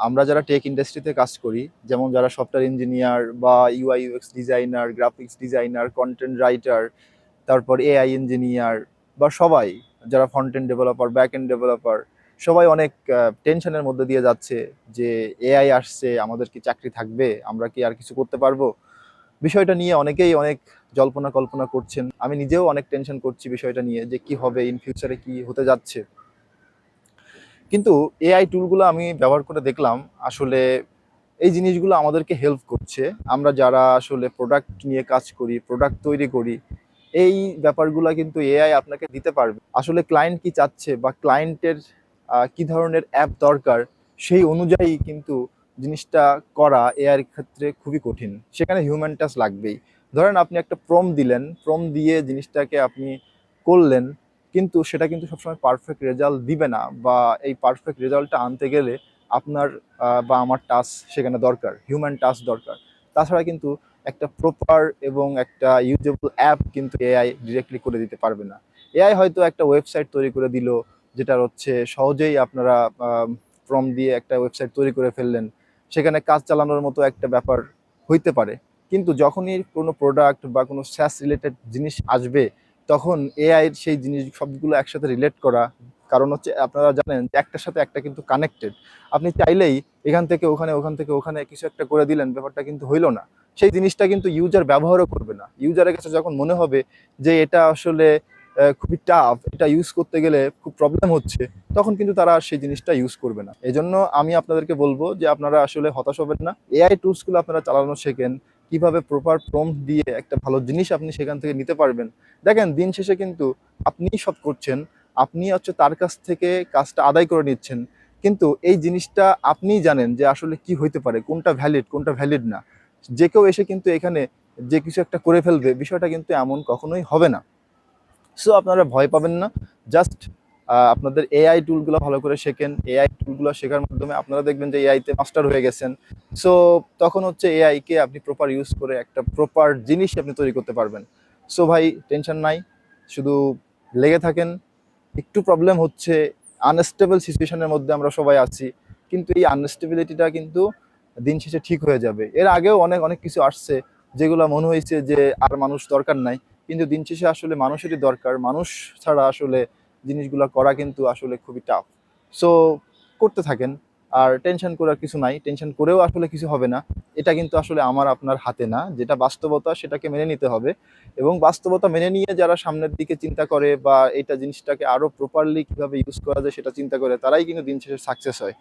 আমরা যারা টেক ইন্ডাস্ট্রিতে কাজ করি, যেমন যারা সফটওয়্যার ইঞ্জিনিয়ার বা UI UX designer, graphics designer, content writer, তারপর এআই ইঞ্জিনিয়ার বা সবাই যারা front end developer, back end developer, সবাই অনেক টেনশনের মধ্যে দিয়ে যাচ্ছে যে এআই আসছে, আমাদের কি চাকরি থাকবে, আমরা কি আর কিছু করতে পারবো। বিষয়টা নিয়ে অনেকেই অনেক জল্পনা কল্পনা করছেন। আমি নিজেও অনেক টেনশন করছি বিষয়টা নিয়ে যে কি হবে, ইন ফিউচারে কি হতে যাচ্ছে। কিন্তু এআই টুলগুলো আমি ব্যবহার করে দেখলাম, আসলে এই জিনিসগুলো আমাদেরকে হেল্প করছে। আমরা যারা আসলে প্রোডাক্ট নিয়ে কাজ করি, প্রোডাক্ট তৈরি করি, এই ব্যাপারগুলো কিন্তু এআই আপনাকে দিতে পারবে। আসলে ক্লায়েন্ট কি চাচ্ছে বা ক্লায়েন্টের কি ধরনের অ্যাপ দরকার, সেই অনুযায়ী কিন্তু জিনিসটা করা এআইয়ের ক্ষেত্রে খুবই কঠিন। সেখানে হিউম্যান টাচ লাগবেই। ধরেন আপনি একটা প্রম্পট দিলেন, প্রম্পট দিয়ে জিনিসটাকে আপনি করলেন, কিন্তু সেটা কিন্তু সবসময় পারফেক্ট রেজাল্ট দিবে না, বা এই পারফেক্ট রেজাল্টটা আনতে গেলে আপনার বা আমার টাচ সেখানে দরকার, হিউম্যান টাচ দরকার। তাছাড়া কিন্তু একটা প্রপার এবং একটা ইউজেবল অ্যাপ কিন্তু এআই ডিরেক্টলি করে দিতে পারবে না। এআই হয়তো একটা ওয়েবসাইট তৈরি করে দিল, যেটা হচ্ছে সহজেই আপনারা প্রম্পট দিয়ে একটা ওয়েবসাইট তৈরি করে ফেললেন, সেখানে কাজ চালানোর মতো একটা ব্যাপার হইতে পারে। কিন্তু যখনই কোনো প্রোডাক্ট বা কোনো স্যাস রিলেটেড জিনিস আসবে, তখন এআইয়ের সেই জিনিস সবগুলো একসাথে রিলেট করা, কারণ হচ্ছে আপনারা জানেন যে একটার সাথে একটা কিন্তু কানেক্টেড। আপনি চাইলেই এখান থেকে ওখানে, ওখান থেকে ওখানে কিছু একটা করে দিলেন, ব্যাপারটা কিন্তু হইলো না। সেই জিনিসটা কিন্তু ইউজার ব্যবহারও করবে না। ইউজারের কাছে যখন মনে হবে যে এটা আসলে খুবই টাফ, এটা ইউজ করতে গেলে খুব প্রবলেম হচ্ছে, তখন কিন্তু তারা আর সেই জিনিসটা ইউজ করবে না। এজন্য আমি আপনাদেরকে বলবো যে আপনারা আসলে হতাশ হবেন না। এআই টুলসগুলো আপনারা চালানো শেখেন, কিভাবে প্রপার প্রম্পট দিয়ে একটা ভালো জিনিস আপনি সেখান থেকে নিতে পারবেন। দেখেন দিন শেষে কিন্তু আপনিই সব করছেন, আপনি হচ্ছে তার কাছ থেকে কাজটা আদায় করে নিচ্ছেন, কিন্তু এই জিনিসটা আপনিই জানেন যে আসলে কি হইতে পারে, কোনটা ভ্যালিড কোনটা ভ্যালিড না। যে কেউ এসে কিন্তু এখানে যে কিছু একটা করে ফেলবে, বিষয়টা কিন্তু এমন কখনোই হবে না। সো আপনারা ভয় পাবেন না। জাস্ট আপনাদের এআই টুলগুলো ভালো করে শেখেন। এআই টুলগুলো শেখার মাধ্যমে আপনারা দেখবেন যে এআইতে মাস্টার হয়ে গেছেন। সো তখন হচ্ছে এআইকে আপনি প্রপার ইউজ করে একটা প্রপার জিনিস আপনি তৈরি করতে পারবেন। সো ভাই, টেনশন নাই, শুধু লেগে থাকেন। একটু প্রবলেম হচ্ছে, আনস্টেবল সিচুয়েশনের মধ্যে আমরা সবাই আছি, কিন্তু এই আনস্টেবিলিটিটা কিন্তু দিন শেষে ঠিক হয়ে যাবে। এর আগেও অনেক অনেক কিছু আসছে যেগুলো মনে হয়েছে যে আর মানুষ দরকার নাই, কিন্তু দিন শেষে আসলে মানুষেরই দরকার। মানুষ ছাড়া আসলে জিনিসগুলো করা কিন্তু আসলে খুবই টাফ। সো করতে থাকেন, আর টেনশন করার কিছু নাই। টেনশন করেও আসলে কিছু হবে না। এটা কিন্তু আসলে আমার আপনার হাতে না, যেটা বাস্তবতা সেটাকে মেনে নিতে হবে। এবং বাস্তবতা মেনে নিয়ে যারা সামনের দিকে চিন্তা করে বা এটা জিনিসটাকে আরো প্রপারলি কিভাবে ইউজ করা যায় সেটা চিন্তা করে, তারাই কিন্তু দিন শেষে সাকসেস হয়।